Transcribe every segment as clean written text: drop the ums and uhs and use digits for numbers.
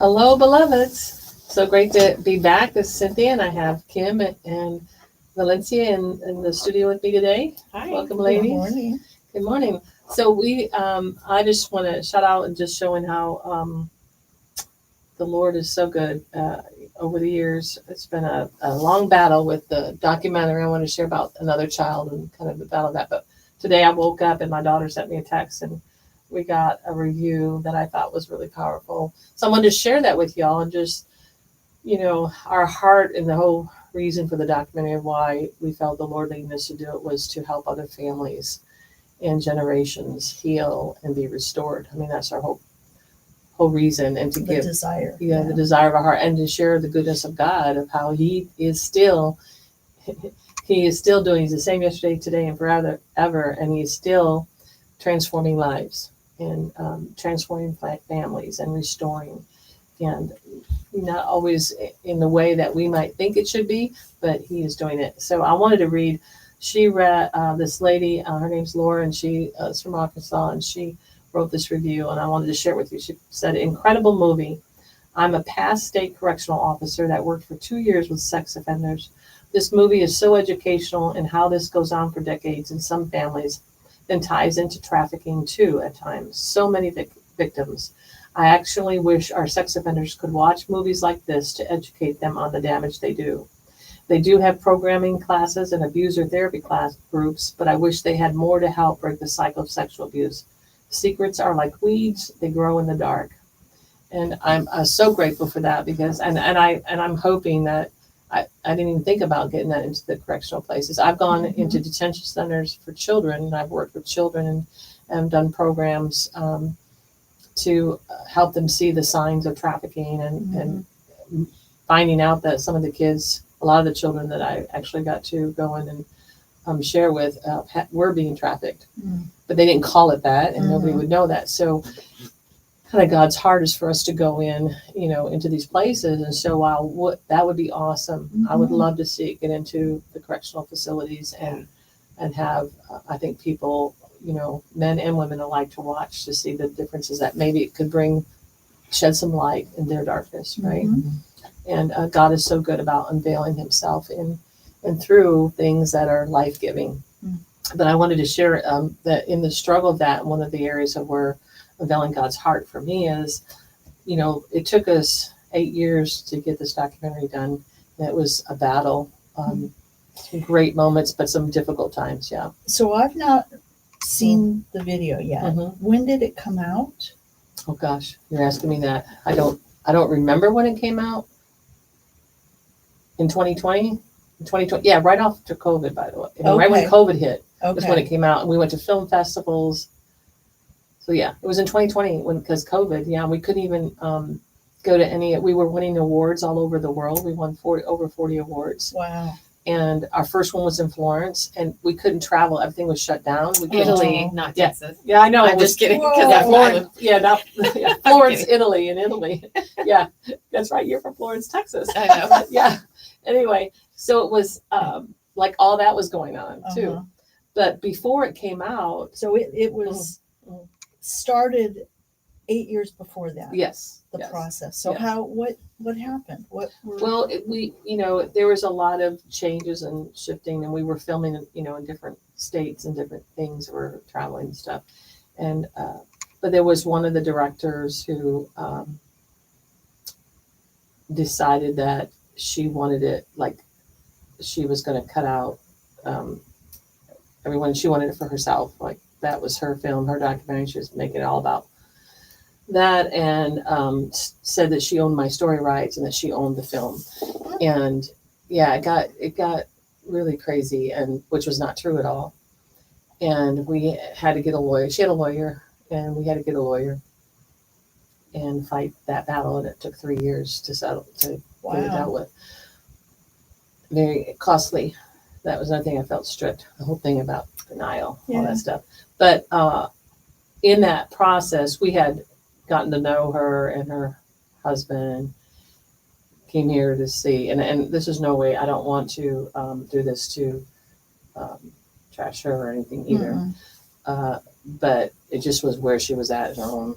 Hello, beloveds. So great to be back. This is Cynthia, and I have Kim and Valencia in the studio with me today. Hi. Welcome, ladies. Good morning. Good morning. So I just want to shout out and just showing how the Lord is so good. Over the years, it's been a long battle with the documentary. I want to share about another child and kind of the battle of that. But today I woke up and my daughter sent me a text and we got a review that I thought was really powerful. So I wanted to share that with y'all and just, our heart and the whole reason for the documentary of why we felt the Lord leading us to do it was to help other families and generations heal and be restored. I mean, that's our whole reason, and to The give desire. the desire of our heart and to share the goodness of God, of how he is still doing. He's the same yesterday, today, and forever, ever, and he's still transforming lives and transforming families and restoring, and not always in the way that we might think it should be, but he is doing it. So I wanted to read. She read this lady. Her name's Laura, and she is from Arkansas, and she wrote this review, and I wanted to share it with you. She said, "Incredible movie. I'm a past state correctional officer that worked for 2 years with sex offenders. This movie is so educational in how this goes on for decades in some families, then ties into trafficking too at times. So many victims. I actually wish our sex offenders could watch movies like this to educate them on the damage they do. They do have programming classes and abuser therapy class groups, but I wish they had more to help break the cycle of sexual abuse. Secrets are like weeds, they grow in the dark." And I'm so grateful for that because I'm hoping that I didn't even think about getting that into the correctional places. I've gone into detention centers for children, and I've worked with children and done programs to help them see the signs of trafficking and finding out that some of the kids, a lot of the children that I actually got to go in and share with were being trafficked, but they didn't call it that, and nobody would know that. So kind of God's heart is for us to go in, into these places. And so that would be awesome. I would love to see it get into the correctional facilities and have, I think people, men and women alike to watch to see the differences that maybe it could shed some light in their darkness, right? And God is so good about unveiling himself in and through things that are life-giving. But I wanted to share that in the struggle of that, one of the areas of where unveiling God's heart for me is, it took us 8 years to get this documentary done. And it was a battle, some great moments, but some difficult times. Yeah. So I've not seen the video yet. When did it come out? Oh gosh, you're asking me that. I don't remember when it came out. In 2020? 2020, yeah, right after COVID, by the way. Right when COVID hit was when it came out, and we went to film festivals. So yeah, it was in 2020 because COVID. Yeah, we couldn't even go to any. We were winning awards all over the world. We won over 40 awards. Wow. And our first one was in Florence, and we couldn't travel. Everything was shut down. Italy, not Texas. Yeah, I know. I'm just kidding. Florence. Florence, Italy, and Italy. Yeah, that's right. You're from Florence, Texas. I know. Yeah. Anyway, so it was like all that was going on too. But before it came out, so it was started 8 years before that. Yes. The process. So what happened? There was a lot of changes and shifting, and we were filming, in different states and different things. We're traveling and stuff. And, but there was one of the directors who decided that she wanted it, like she was going to cut out everyone. She wanted it for herself. Like that was her film, her documentary. She was making it all about that, and said that she owned my story rights and that she owned the film. And yeah, it got really crazy, and which was not true at all. And we had to get a lawyer. She had a lawyer, and we had to get a lawyer and fight that battle. And it took 3 years to settle, to get it dealt with. Very costly. That was another thing. I felt stripped. The whole thing about denial, all that stuff. But in that process, we had gotten to know her, and her husband came here to see. And this is no way. I don't want to do this to trash her or anything either. But it just was where she was at in her own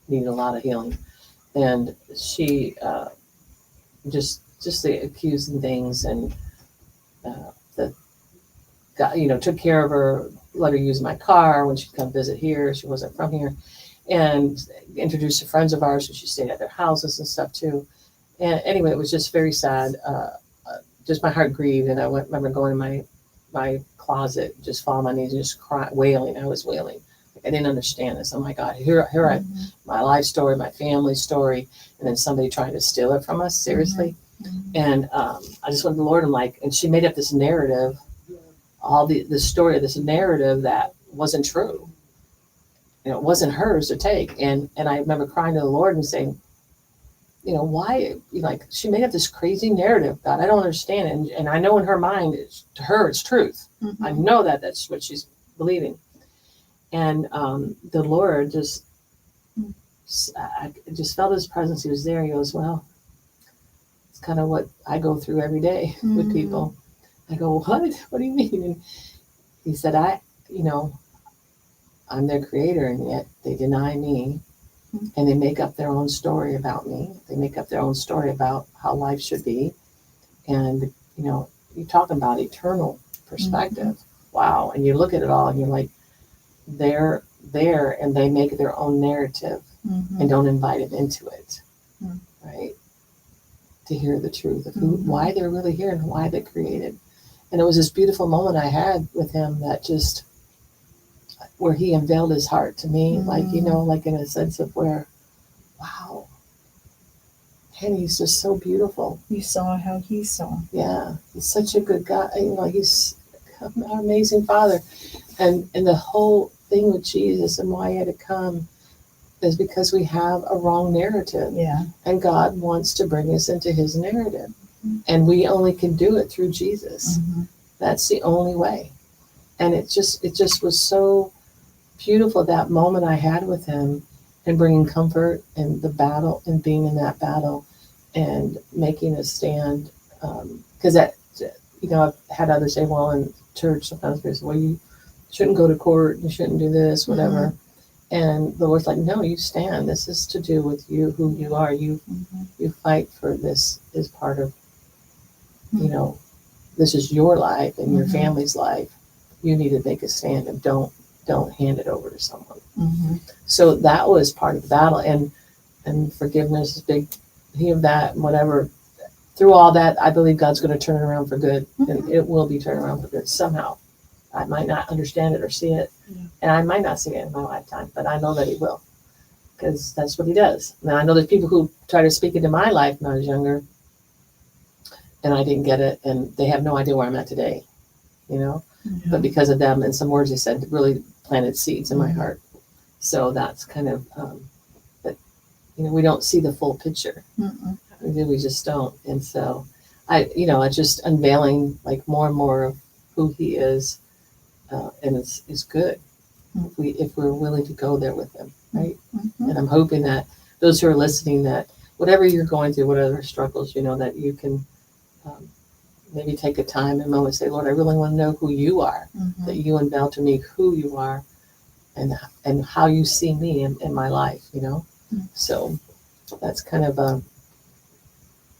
needed a lot of healing. And she just the accusing things, and the got, took care of her, let her use my car when she'd come visit here. She wasn't from here, and introduced to friends of ours, and she stayed at their houses and stuff too. And anyway, it was just very sad. Just my heart grieved, and I remember going in my closet, just fall on my knees and just cry, wailing. I was wailing. Like, I didn't understand this. Oh my God, here I, my life story, my family story, and then somebody trying to steal it from us. Seriously. And I just went to the Lord, and she made up this narrative, all the story of this narrative that wasn't true. It wasn't hers to take. And I remember crying to the Lord and saying, why, like, she made up this crazy narrative, God, I don't understand it. And I know in her mind, to her, it's truth. I know that that's what she's believing. And the Lord I just felt his presence. He was there. He goes, well, it's kind of what I go through every day with people. I go, what do you mean? And he said, I'm their creator, and yet they deny me. And they make up their own story about me. They make up their own story about how life should be. And, you talk about eternal perspective. Wow. And you look at it all and you're like, they're there and they make their own narrative and don't invite it into it. Right? To hear the truth of why they're really here and why they created. And it was this beautiful moment I had with him, that just where he unveiled his heart to me, like in a sense of where, wow, and he's just so beautiful. You saw how he saw. Yeah, he's such a good guy. He's an amazing father. And the whole thing with Jesus and why he had to come is because we have a wrong narrative. Yeah. And God wants to bring us into his narrative. And we only can do it through Jesus. That's the only way. And it just was so beautiful, that moment I had with him, and bringing comfort in the battle and being in that battle and making a stand. Because I've had others say, well, in church sometimes they say, well, you shouldn't go to court, you shouldn't do this, whatever. And the Lord's like, no, you stand. This is to do with you, who you are. You fight for this is part of, this is your life and your family's life. You need to make a stand, and don't hand it over to someone. So that was part of the battle, and forgiveness is big. He of that, and whatever. Through all that, I believe God's going to turn it around for good, and it will be turned around for good somehow. I might not understand it or see it, and I might not see it in my lifetime, but I know that he will, because that's what he does. Now, I know there's people who try to speak into my life when I was younger, and I didn't get it, and they have no idea where I'm at today, But because of them and some words they said, really planted seeds in my heart. So that's kind of, but we don't see the full picture. We just don't. And so I just unveiling like more and more of who he is, and it's good if we're willing to go there with him, right? And I'm hoping that those who are listening, that whatever you're going through, whatever struggles, that you can maybe take a time and moment, say, Lord, I really want to know who you are, that you unveil to me who you are and how you see me in my life, So that's kind of,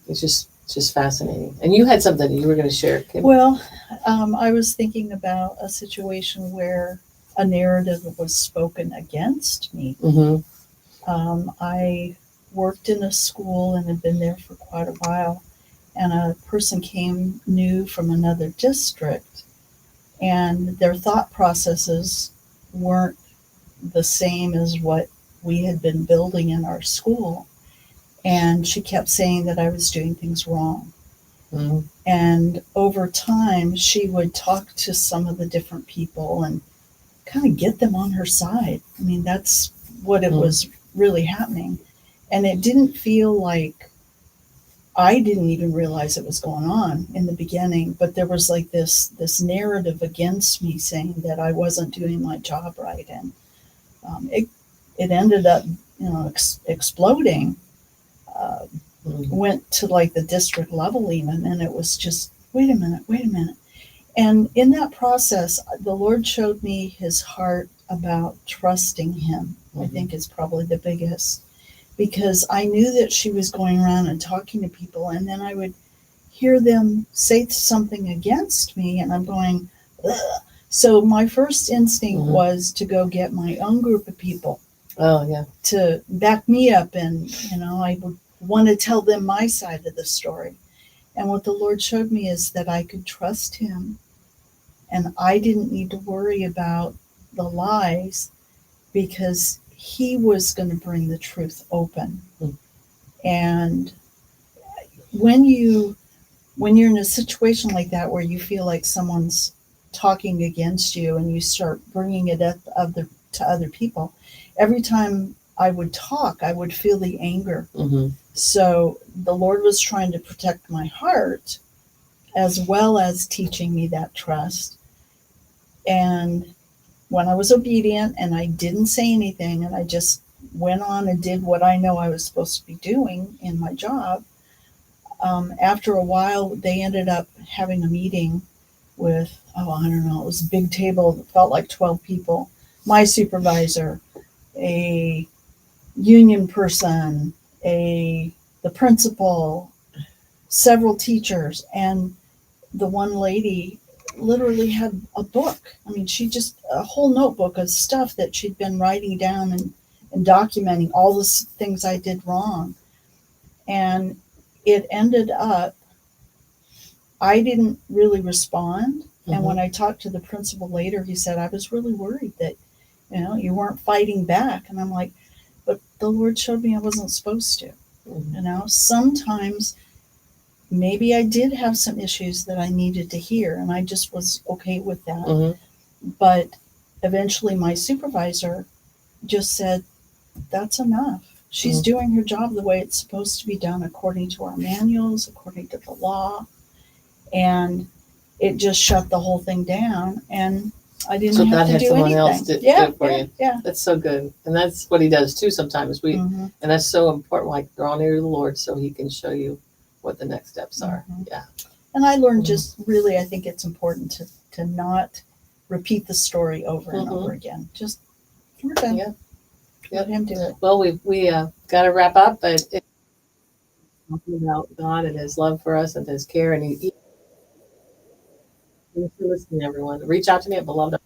it's just fascinating. And you had something you were going to share, Kim. Well, I was thinking about a situation where a narrative was spoken against me. I worked in a school and had been there for quite a while. And a person came new from another district, and their thought processes weren't the same as what we had been building in our school. And she kept saying that I was doing things wrong. And over time, she would talk to some of the different people and kind of get them on her side. I mean, that's what it was really happening. And it didn't feel like, I didn't even realize it was going on in the beginning, but there was like this narrative against me saying that I wasn't doing my job right. And it ended up, exploding, went to like the district level even. And it was just, wait a minute. And in that process, the Lord showed me his heart about trusting him. I think is probably the biggest, because I knew that she was going around and talking to people, and then I would hear them say something against me, and I'm going, ugh. So my first instinct was to go get my own group of people. Oh, yeah. To back me up, and I would want to tell them my side of the story. And what the Lord showed me is that I could trust Him, and I didn't need to worry about the lies, because He was going to bring the truth open. And when you're in a situation like that where you feel like someone's talking against you, and you start bringing it up to other people, every time I would talk, I would feel the anger. So the Lord was trying to protect my heart, as well as teaching me that trust. And when I was obedient and I didn't say anything, and I just went on and did what I know I was supposed to be doing in my job, after a while, they ended up having a meeting with, I don't know, it was a big table that felt like 12 people. My supervisor, a union person, the principal, several teachers, and the one lady literally had a book. I mean, she just, a whole notebook of stuff that she'd been writing down and documenting all the things I did wrong. And it ended up, I didn't really respond. And when I talked to the principal later, he said, I was really worried that, you weren't fighting back. And I'm like, but the Lord showed me I wasn't supposed to. Sometimes maybe I did have some issues that I needed to hear, and I just was okay with that. But eventually my supervisor just said, that's enough. She's doing her job the way it's supposed to be done, according to our manuals, according to the law. And it just shut the whole thing down, and I didn't have to do anything. So God had someone else do it for you. Yeah. That's so good. And that's what He does too sometimes. And that's so important, like draw near to the Lord so He can show you what the next steps are. Yeah. And I learned just really, I think it's important to not repeat the story over and over again. Just, we're done. Yeah. Let Him do it. Well, we got to wrap up, but it's talking about God and His love for us and His care, and He. Thanks for listening, everyone. Reach out to me at beloved.